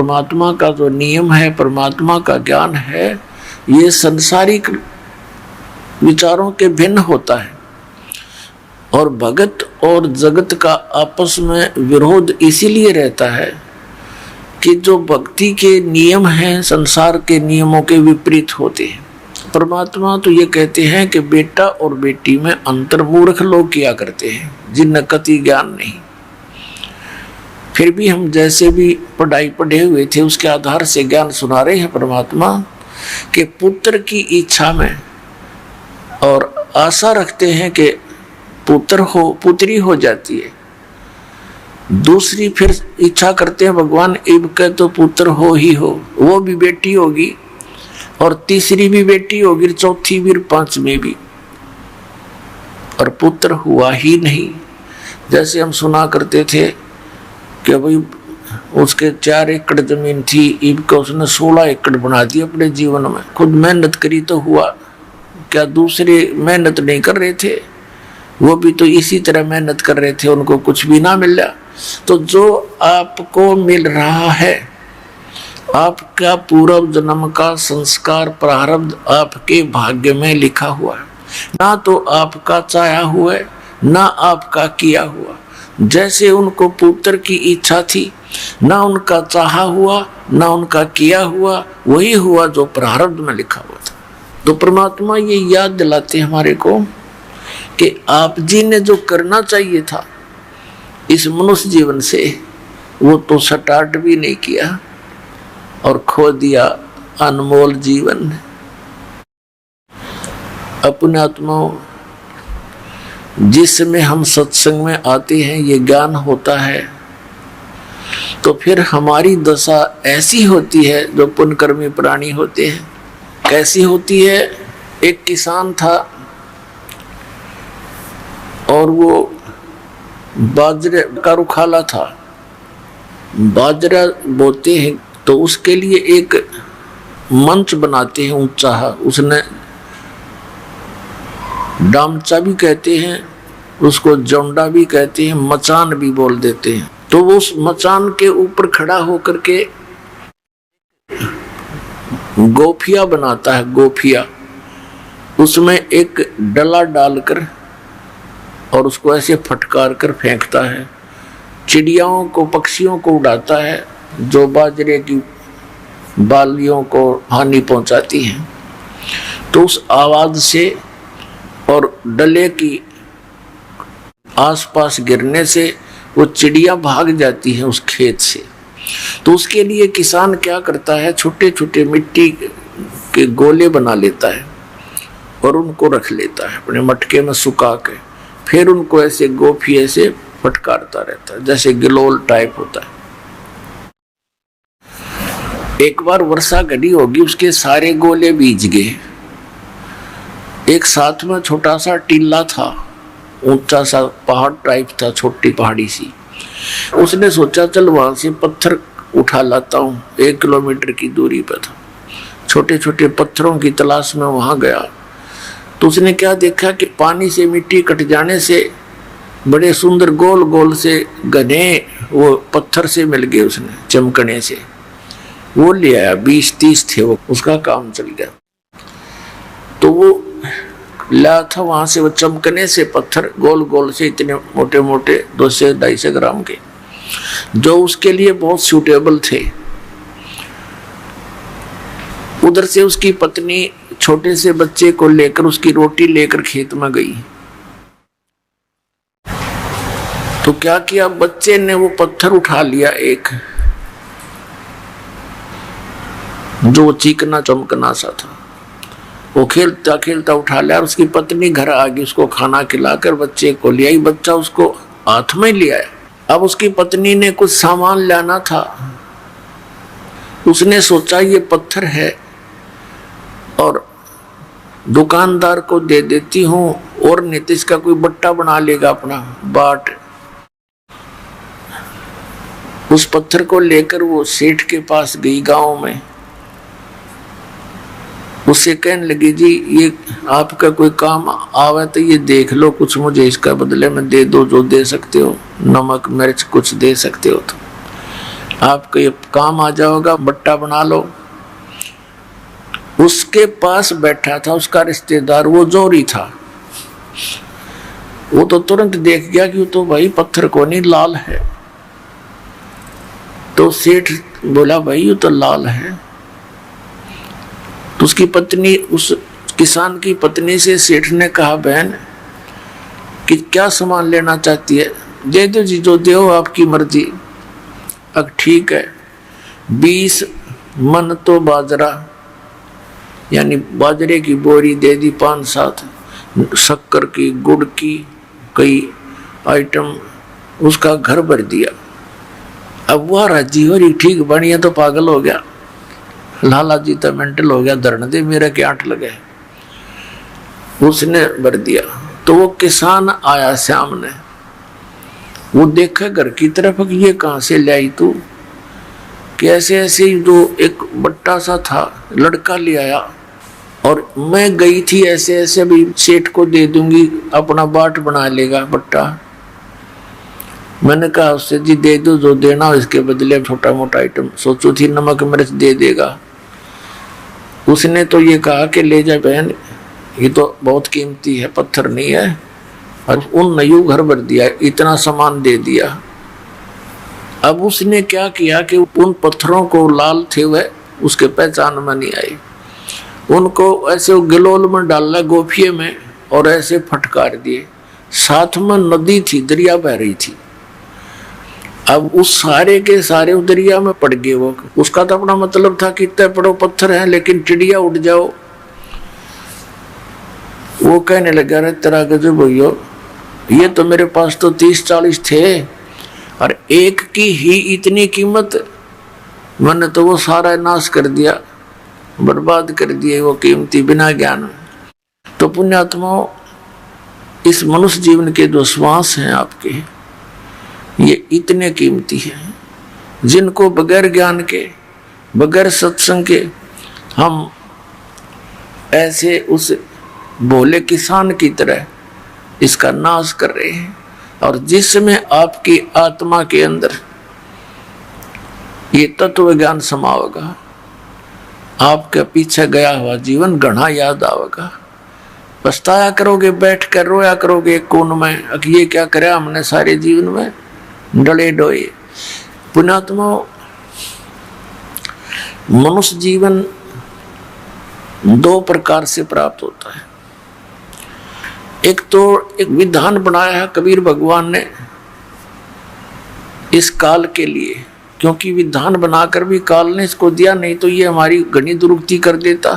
परमात्मा का जो नियम है, परमात्मा का ज्ञान है, ये संसारिक विचारों के भिन्न होता है। और भगत और जगत का आपस में विरोध इसीलिए रहता है कि जो भक्ति के नियम हैं संसार के नियमों के विपरीत होते हैं। परमात्मा तो ये कहते हैं कि बेटा और बेटी में अंतर मूर्ख लोग किया करते हैं जिन्हें कति ज्ञान नहीं। फिर भी हम जैसे भी पढ़ाई पढ़े हुए थे उसके आधार से ज्ञान सुना रहे हैं परमात्मा कि पुत्र की इच्छा में और आशा रखते हैं कि पुत्र हो, पुत्री हो जाती है। दूसरी फिर इच्छा करते हैं भगवान इब के तो पुत्र हो ही हो, वो भी बेटी होगी और तीसरी भी बेटी होगी, चौथी भी, पांचवी भी, और पुत्र हुआ ही नहीं। जैसे हम सुना करते थे कि भाई उसके 4 एकड़ जमीन थी, इब का उसने 16 एकड़ बना दी अपने जीवन में। खुद मेहनत करी तो हुआ, क्या दूसरे मेहनत नहीं कर रहे थे? वो भी तो इसी तरह मेहनत कर रहे थे, उनको कुछ भी ना मिला। तो जो आपको मिल रहा है, आपका पूर्व जन्म का संस्कार प्रारब्ध आपके भाग्य में लिखा हुआ है, ना तो आपका चाहा हुआ है ना आपका किया हुआ। जैसे उनको पुत्र की इच्छा थी, ना उनका चाहा हुआ ना उनका किया हुआ, वही हुआ जो प्रारब्ध में लिखा हुआ था। तो परमात्मा ये याद दिलाते हमारे को कि आप जी ने जो करना चाहिए था इस मनुष्य जीवन से, वो तो स्टार्ट भी नहीं किया और खो दिया अनमोल जीवन। अपने आत्माओं, जिस समय हम सत्संग में आते हैं, ये ज्ञान होता है, तो फिर हमारी दशा ऐसी होती है जो पुण्यकर्मी प्राणी होते हैं। कैसी होती है? एक किसान था और वो बाजरे का रुखाला था, बाजरा बोते हैं तो उसके लिए एक मंच बनाते हैं ऊंचा। उसने डामचा भी कहते हैं उसको, जौंडा भी कहते हैं, मचान भी बोल देते हैं। तो वो उस मचान के ऊपर खड़ा होकर के गोफिया बनाता है। गोफिया, उसमें एक डला डालकर और उसको ऐसे फटकार कर फेंकता है। चिड़ियाओं को, पक्षियों को उड़ाता है जो बाजरे की बालियों को हानि पहुंचाती हैं। तो उस आवाज से और डले की आसपास गिरने से वो चिड़िया भाग जाती है उस खेत से। तो उसके लिए किसान क्या करता है, छोटे छोटे मिट्टी के गोले बना लेता है और उनको रख लेता है अपने मटके में सुखा के। फिर उनको ऐसे गोफिये से फटकारता रहता है, जैसे गिलोल टाइप होता है। एक बार वर्षा घड़ी होगी, उसके सारे गोले भीज गए। एक साथ में छोटा सा टीला था, ऊंचा सा पहाड़ टाइप था, छोटी पहाड़ी सी। उसने सोचा चल वहां से पत्थर उठा लाता हूँ। 1 किलोमीटर की दूरी पर था। छोटे छोटे पत्थरों की तलाश में वहां गया तो उसने क्या देखा कि पानी से मिट्टी कट जाने से बड़े सुंदर गोल गोल से घने वो पत्थर से मिल गए। उसने चमकने से वो ले आया, 20-30 थे वो, उसका काम चल गया। तो वो लाया था वहां से, वो चमकने से पत्थर गोल गोल से इतने मोटे मोटे 200-250 ग्राम के, जो उसके लिए बहुत सूटेबल थे। उधर से उसकी पत्नी छोटे से बच्चे को लेकर, उसकी रोटी लेकर खेत में गई। तो क्या किया, बच्चे ने वो पत्थर उठा लिया एक, जो चिकना चमकना सा था। वो खेलता खेलता उठा लिया और उसकी पत्नी घर आ गई, उसको खाना खिलाकर बच्चे को ले आई। बच्चा उसको हाथ में ले आया। अब उसकी पत्नी ने कुछ सामान लाना था। उसने सोचा ये पत्थर है और दुकानदार को दे देती हूँ, और नहीं तो इसका कोई बट्टा बना लेगा अपना बाट। उस पत्थर को लेकर वो सेठ के पास गई गांव में। उससे कहने लगी, जी ये आपका कोई काम आवे तो ये देख लो, कुछ मुझे इसका बदले में दे दो, जो दे सकते हो, नमक मिर्च कुछ दे सकते हो तो। आपको ये काम आ जाओगा, बट्टा बना लो। उसके पास बैठा था उसका रिश्तेदार, वो जोरी था। वो तो तुरंत देख गया कि वो तो भाई पत्थर को नहीं, लाल है। तो सेठ बोला भाई ये तो लाल है। तो उसकी पत्नी, उस किसान की पत्नी से सेठ ने कहा, बहन कि क्या सामान लेना चाहती है? दे दो जी, जो दो आपकी मर्जी। अब ठीक है, 20 मन तो बाजरा, यानी बाजरे की बोरी दे दी 5-7, शक्कर की, गुड़ की, कई आइटम, उसका घर भर दिया। अब वह राजी हो रही, ठीक बढ़िया, तो पागल हो गया, लाला जी तो मेंटल हो गया, धरने दे मेरे के 8 लगे। उसने भर दिया। तो वो किसान आया सामने, वो देखा घर की तरफ कि ये कहाँ से लाई तू? कैसे ऐसे जो एक बट्टा सा था, लड़का ले आया, और मैं गई थी ऐसे ऐसे, भी सेठ को दे दूंगी, अपना बाट बना लेगा बट्टा। मैंने कहा उससे, जी दे दो जो देना, इसके बदले छोटा मोटा आइटम सोचो थी, नमक मिर्च दे देगा। उसने तो ये कहा कि ले जा बहन, ये तो बहुत कीमती है, पत्थर नहीं है। और उन नयू घर भर दिया, इतना सामान दे दिया। अब उसने क्या किया कि उन पत्थरों को, लाल थे वह, उसके पहचान में नहीं आई, उनको ऐसे गिलोल में डाला, गोफिये में, और ऐसे फटकार दिए। साथ में नदी थी, दरिया बह रही थी। अब उस सारे के सारे दरिया में पड़ गए वो। उसका तो अपना मतलब था कि इतने बड़े पत्थर हैं, लेकिन चिड़िया उड़ जाओ। वो कहने लगा, रे तेरा गजब भैया, ये तो मेरे पास तो 30-40 थे, और एक की ही इतनी कीमत, मैंने तो वो सारा नाश कर दिया, बर्बाद कर दिए वो कीमती, बिना ज्ञान। तो पुण्यात्माओं, इस मनुष्य जीवन के जो श्वास हैं आपके, ये इतने कीमती हैं, जिनको बगैर ज्ञान के, बगैर सत्संग के हम ऐसे उस भोले किसान की तरह इसका नाश कर रहे हैं। और जिसमें आपकी आत्मा के अंदर ये तत्व ज्ञान समा होगा, आपके पीछे गया हुआ जीवन घना याद आवेगा। पछताया करोगे, बैठ कर रोया करोगे कोन में, ये क्या करे हमने सारे जीवन में, डले डोए। पुण्यात्मा, मनुष्य जीवन 2 प्रकार से प्राप्त होता है। एक तो एक विधान बनाया है कबीर भगवान ने इस काल के लिए, क्योंकि विधान बनाकर भी काल ने इसको दिया, नहीं तो ये हमारी घनी दुरुक्ति कर देता।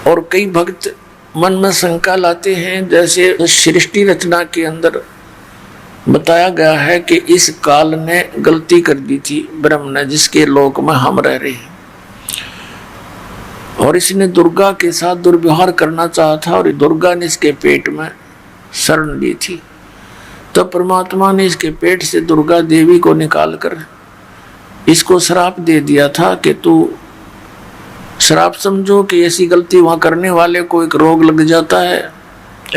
और कई भक्त मन में शंका लाते हैं, जैसे सृष्टि रचना के अंदर बताया गया है कि इस काल ने गलती कर दी थी ब्रह्म ने, जिसके लोक में हम रह रहे हैं, और इसने दुर्गा के साथ दुर्व्यवहार करना चाहा था, और दुर्गा ने इसके पेट में शरण ली थी। तब परमात्मा ने इसके पेट से दुर्गा देवी को निकालकर इसको श्राप दे दिया था कि तू, श्राप समझो कि ऐसी गलती वहां करने वाले को एक रोग लग जाता है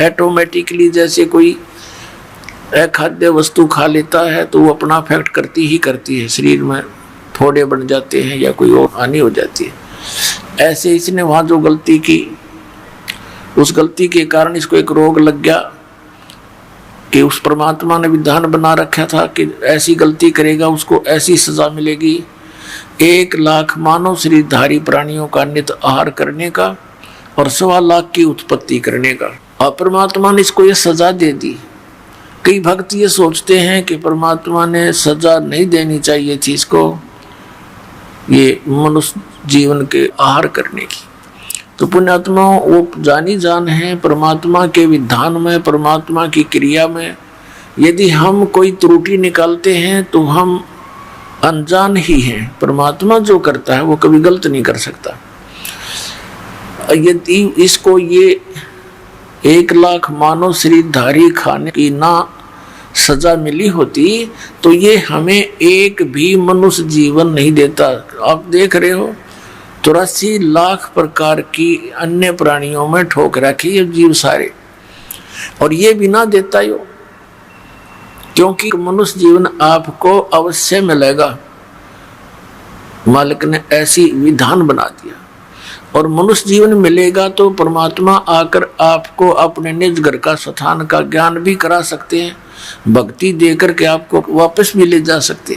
ऑटोमेटिकली, जैसे कोई अखाद्य वस्तु खा लेता है तो वो अपना इफेक्ट करती ही करती है, शरीर में फोड़े बन जाते हैं या कोई और हानि हो जाती है। ऐसे इसने वहां जो गलती की, उस गलती के कारण इसको एक रोग लग गया कि उस परमात्मा ने विधान बना रखा था कि ऐसी गलती करेगा उसको ऐसी सजा मिलेगी, 1 लाख मानव शरीरधारी प्राणियों का नित आहार करने का और 1.25 लाख की उत्पत्ति करने का। और परमात्मा ने इसको ये सजा दे दी। कई भक्त ये सोचते हैं कि परमात्मा ने सजा नहीं देनी चाहिए थी इसको, ये मनुष्य जीवन के आहार करने की। तो पुण्यात्मा, वो जानी जान है परमात्मा के विधान में, परमात्मा की क्रिया में यदि हम कोई त्रुटि निकालते हैं तो हम अनजान ही हैं। परमात्मा जो करता है वो कभी गलत नहीं कर सकता। यदि इसको ये 1 लाख मानव शरीरधारी खाने की ना सजा मिली होती तो ये हमें एक भी मनुष्य जीवन नहीं देता। आप देख रहे हो 83 लाख प्रकार की अन्य प्राणियों में ठोक रखी है जीव सारे, और ये भी ना देता यो। क्योंकि मनुष्य जीवन आपको अवश्य मिलेगा, मालिक ने ऐसी विधान बना दिया। और मनुष्य जीवन मिलेगा तो परमात्मा आकर आपको अपने निज घर का स्थान का ज्ञान भी करा सकते हैं, भक्ति देकर के आपको वापस भी ले जा सकते हैं।